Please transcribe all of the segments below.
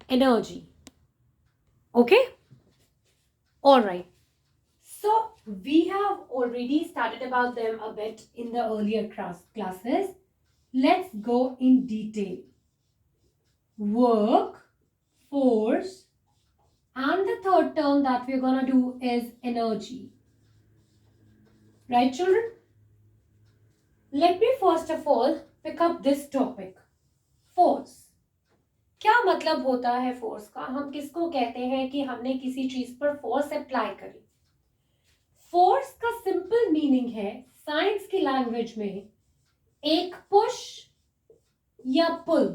energy. Okay? Alright. So we have already started about them a bit in the earlier classes. Let's go in detail. Work, force, and the third term that we're going to do is energy. Right, children? Let me first of all pick up this topic. Force. क्या मतलब होता है force का? हम किसको कहते हैं कि हमने किसी चीज पर फोर्स अप्लाई करी? फोर्स का सिंपल मीनिंग है साइंस की लैंग्वेज में एक पुश या पुल।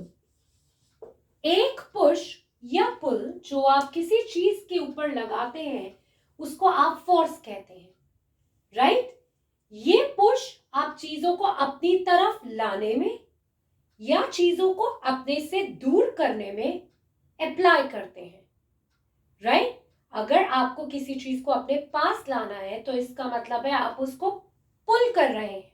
एक पुश या पुल जो आप किसी चीज के ऊपर लगाते हैं उसको आप फोर्स कहते हैं, राइट? ये पुश आप चीजों को अपनी तरफ लाने में या चीजों को अपने से दूर करने में अप्लाई करते हैं, राइट? अगर आपको किसी चीज को अपने पास लाना है तो इसका मतलब है आप उसको पुल कर रहे हैं।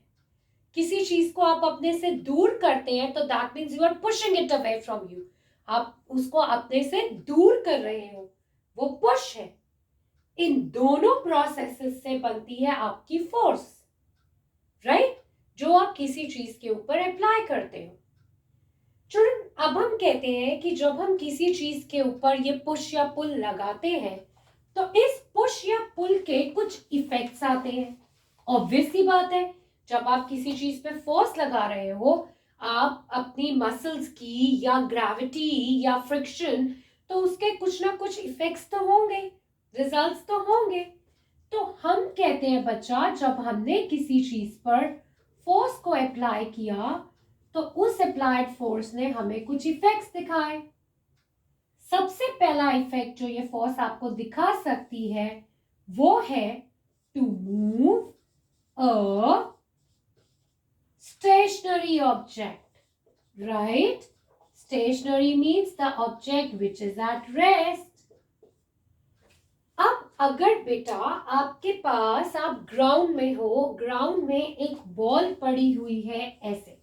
किसी चीज को आप अपने से दूर करते हैं तो that means you are pushing it away from you. आप उसको अपने से दूर कर रहे हो, वो पुश है। इन दोनों प्रोसेसेस से बनती है आपकी फोर्स, राइट? जो आप किसी चीज के ऊपर अप्लाई करते हो। चिल्ड्रन, अब हम कहते हैं कि जब हम किसी चीज के ऊपर ये पुश या पुल लगाते हैं तो इस पुश या पुल के कुछ इफेक्ट्स आते हैं। ऑब्वियस सी बात है, जब आप किसी चीज पे फोर्स लगा रहे हो, आप अपनी मसल्स की या ग्रेविटी या फ्रिक्शन, तो उसके कुछ ना कुछ इफेक्ट्स तो होंगे, रिजल्ट्स तो होंगे। तो हम कहते हैं बच्चा, जब हमने किसी चीज पर फोर्स को अप्लाई किया तो उस अप्लाइड फोर्स ने हमें कुछ इफेक्ट्स दिखाए। सबसे पहला इफेक्ट जो ये फोर्स आपको दिखा सकती है वो है to move a stationary object, right? Stationary means the object which is at rest. अब अगर बेटा आपके पास, आप ग्राउंड में हो, ग्राउंड में एक बॉल पड़ी हुई है, ऐसे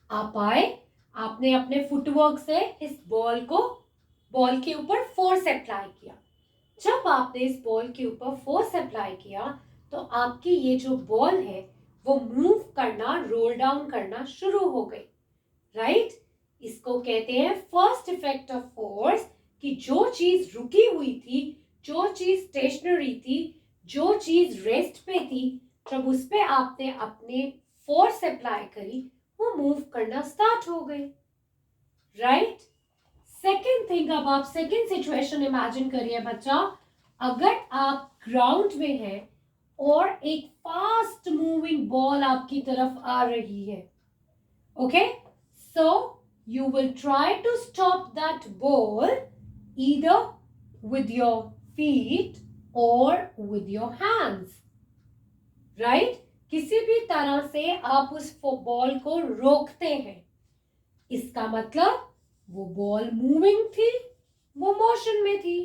आप आए, आपने अपने फुटवर्क से इस बॉल के ऊपर फोर्स अप्लाई किया। जब आपने इस बॉल के ऊपर फोर्स अप्लाई किया तो आपकी ये जो बॉल है वो मूव करना, रोल डाउन करना शुरू हो गई, राइट? इसको कहते हैं फर्स्ट इफेक्ट ऑफ फोर्स, कि जो चीज रुकी हुई थी, जो चीज स्टेशनरी थी, जो चीज रेस्ट पे थी, जब उस पे आपने अपने फोर्स अप्लाई करी वो मूव करना स्टार्ट हो गई, राइट? सेकेंड थिंग, अब आप सेकेंड सिचुएशन इमेजिन करिए बच्चा। अगर आप ग्राउंड में हैं और एक फास्ट मूविंग बॉल आपकी तरफ आ रही है, okay, so you will try to stop that ball either with your feet or with your hands, right? किसी भी तरह से आप उस बॉल को रोकते हैं। इसका मतलब वो बॉल मूविंग थी, वो मोशन में थी,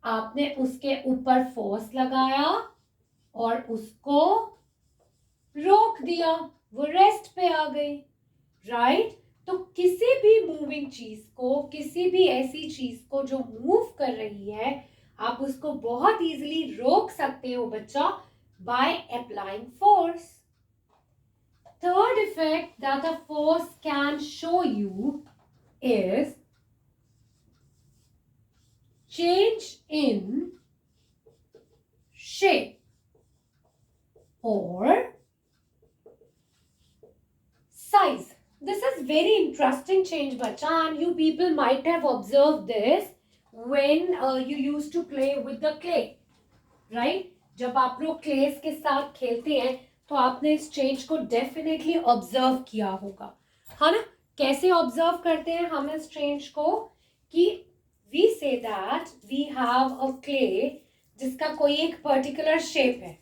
आपने उसके ऊपर फोर्स लगाया और उसको रोक दिया, वो रेस्ट पे आ गई, राइट? तो किसी भी मूविंग चीज को, किसी भी ऐसी चीज को जो मूव कर रही है, आप उसको बहुत इजीली रोक सकते हो बच्चा, by applying force. Third effect that a force can show you is change in shape or size. This is very interesting change, bacha, and you people might have observed this when you used to play with the clay, right? जब आप लोग क्लेस के साथ खेलते हैं तो आपने इस चेंज को डेफिनेटली ऑब्जर्व किया होगा, है ना? कैसे ऑब्जर्व करते हैं हम इस चेंज को? कि we say that we have a clay जिसका कोई एक पर्टिकुलर शेप है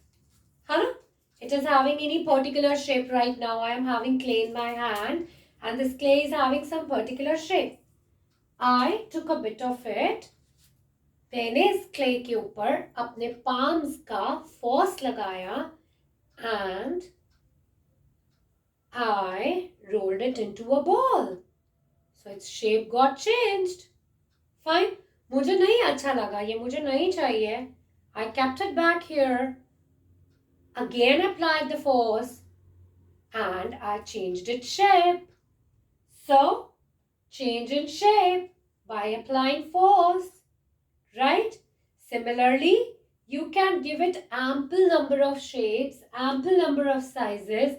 ना? It is having any particular shape. Right now I am having clay in my hand and this clay is having some particular shape. I took a bit of it, मैंने इस clay के ऊपर अपने palms का force लगाया and I rolled it into a ball. so its shape got changed. Fine. मुझे नहीं अच्छा लगा, ये मुझे नहीं चाहिए. I kept it back here. Again applied the force and I changed its shape. So, change in shape by applying force, right? Similarly, you can give it ample number of shapes, ample number of sizes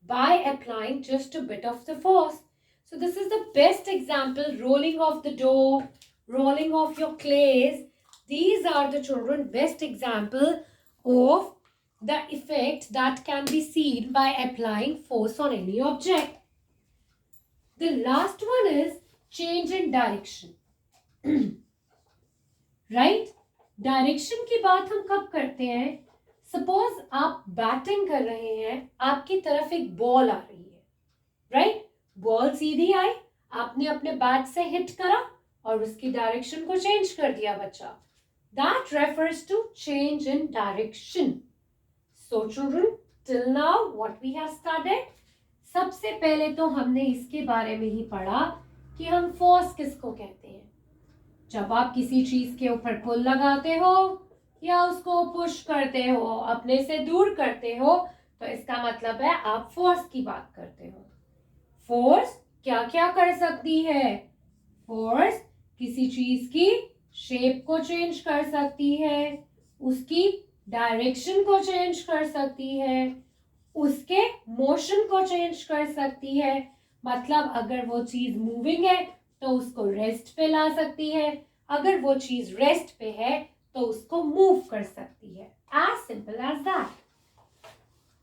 by applying just a bit of the force. So this is the best example, rolling of the dough, rolling of your clays. These are the children best example of the effect that can be seen by applying force on any object. The last one is change in direction. Right? Direction की बात हम कब करते हैं? Suppose आप batting कर रहे हैं, आपकी तरफ एक बॉल आ रही है, राइट? बॉल सीधी आई, आपने अपने बैट से हिट करा और उसकी डायरेक्शन को चेंज कर दिया बच्चा. That refers to change in direction. So children, till now what we have studied, सबसे पहले तो हमने इसके बारे में ही पढ़ा कि हम फोर्स किसको कहते हैं. जब आप किसी चीज के ऊपर पुल लगाते हो या उसको पुश करते हो, अपने से दूर करते हो, तो इसका मतलब है आप फोर्स की बात करते हो. फोर्स क्या क्या कर सकती है? फोर्स किसी चीज की शेप को चेंज कर सकती है, उसकी डायरेक्शन को चेंज कर सकती है, उसके मोशन को चेंज कर सकती है. मतलब अगर वो चीज मूविंग है तो उसको रेस्ट पे ला सकती है, अगर वो चीज रेस्ट पे है तो उसको मूव कर सकती है. As simple as that.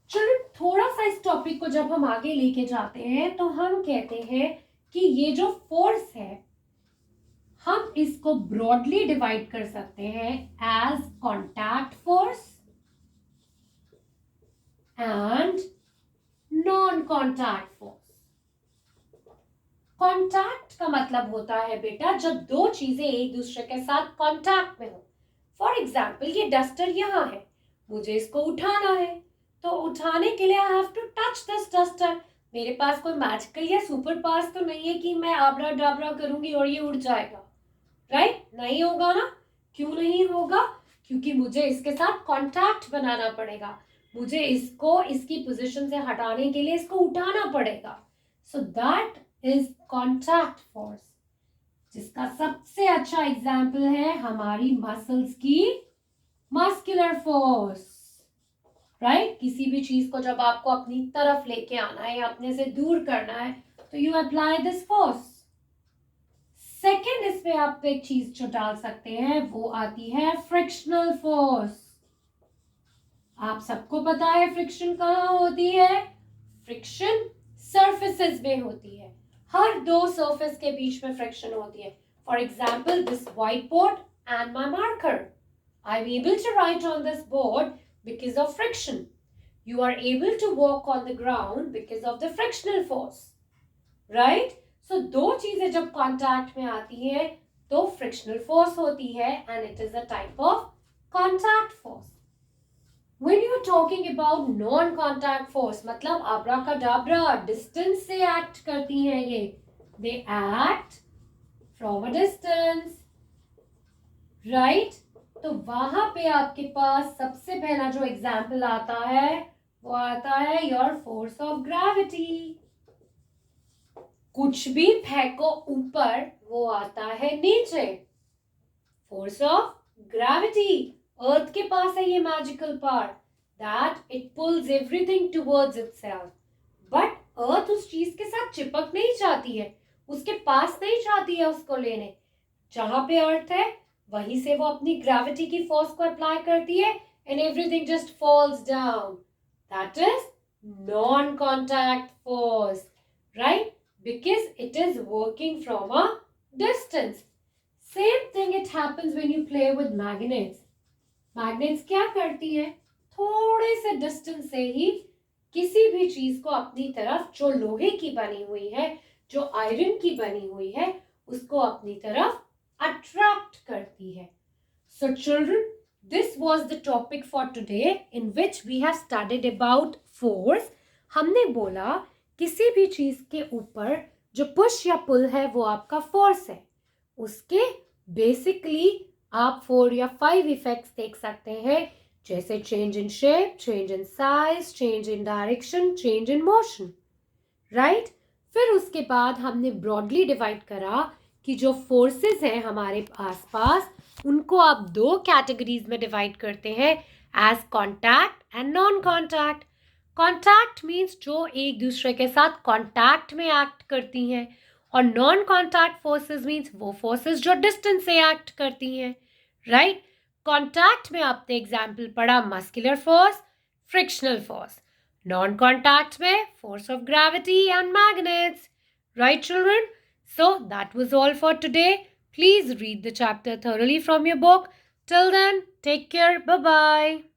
चलो थोड़ा सा इस टॉपिक को जब हम आगे लेके जाते हैं तो हम कहते हैं कि ये जो फोर्स है हम इसको ब्रॉडली डिवाइड कर सकते हैं as contact force and non contact force. Contact का मतलब होता है बेटा जब दो चीजें एक दूसरे के साथ कॉन्टैक्ट में हो. फॉर एग्जाम्पल ये डस्टर यहाँ है, मुझे इसको उठाना है, तो उठाने के लिए I have to touch this duster. मेरे पास कोई मैजिकल या सुपर पावर्स तो नहीं है कि मैं आबरा डाबरा करूंगी और ये उड़ जाएगा, राइट? नहीं होगा ना. क्यों नहीं होगा? क्योंकि मुझे इसके साथ कॉन्टैक्ट बनाना पड़ेगा, मुझे इसको इसकी पोजीशन से हटाने के लिए इसको उठाना पड़ेगा. So that is contact force, जिसका सबसे अच्छा एग्जाम्पल है हमारी मसल्स की मस्कुलर फोर्स, राइट? किसी भी चीज को जब आपको अपनी तरफ लेके आना है या अपने से दूर करना है तो you apply this force. Second इस पे आप एक चीज जो डाल सकते हैं वो आती है फ्रिक्शनल फोर्स. आप सबको पता है फ्रिक्शन कहाँ होती है? फ्रिक्शन सरफेसेस में होती है. हर दो सरफेस के बीच में फ्रिक्शन होती है. For example this whiteboard and my marker. I am able to write on this board because of friction. You are able to walk on the ground because of the frictional force, right? So दो चीजें जब contact में आती है तो frictional force होती है and it is a type of contact force. When you are talking about non-contact force, मतलब abracadabra distance से act करती हैं ये. They act from a distance, right? तो वहां पे आपके पास सबसे पहला जो एग्जाम्पल आता है वो आता है योर फोर्स ऑफ ग्रेविटी. कुछ भी फेंको ऊपर वो आता है नीचे. Force of gravity. अर्थ के पास है ये magical part that it pools everything towards itself. But earth उस चीज के साथ चिपक नहीं चाहती है, उसके पास नहीं चाहती है उसको लेने. जहां पे अर्थ है वहीं से वो अपनी ग्रेविटी की फोर्स को अप्लाई करती है and everything just falls down. That is non contact force, right? Because it is working from a distance. Same thing it happens when you play with magnets. Magnets क्या करती है? थोड़े से distance से ही किसी भी चीज को अपनी तरफ, जो लोहे की बनी हुई है, जो आयरन की बनी हुई है, उसको अपनी तरफ attract करती है. So children, this was the topic for today in which we have studied about force. हमने बोला किसी भी चीज के ऊपर जो पुश या पुल है वो आपका फोर्स है. उसके बेसिकली आप 4 या 5 इफेक्ट्स देख सकते हैं, जैसे change in shape, change in size, change in direction, change in motion. Right. फिर उसके बाद हमने ब्रॉडली डिवाइड करा कि जो फोर्सेस हैं हमारे आसपास, उनको आप 2 कैटेगरीज में डिवाइड करते हैं, as contact and non contact. Contact means जो एक दूसरे के साथ कॉन्टैक्ट में एक्ट करती हैं, और नॉन कॉन्टैक्ट फोर्सेस मीन्स वो फोर्सेस जो डिस्टेंस से एक्ट करती हैं. राइट. कॉन्टैक्ट में आपने एग्जाम्पल पढ़ा muscular force, frictional force. Non-contact में force of gravity and magnets. Right, children? So that was all for today. Please read the chapter thoroughly from your book. Till then, take care. Bye-bye.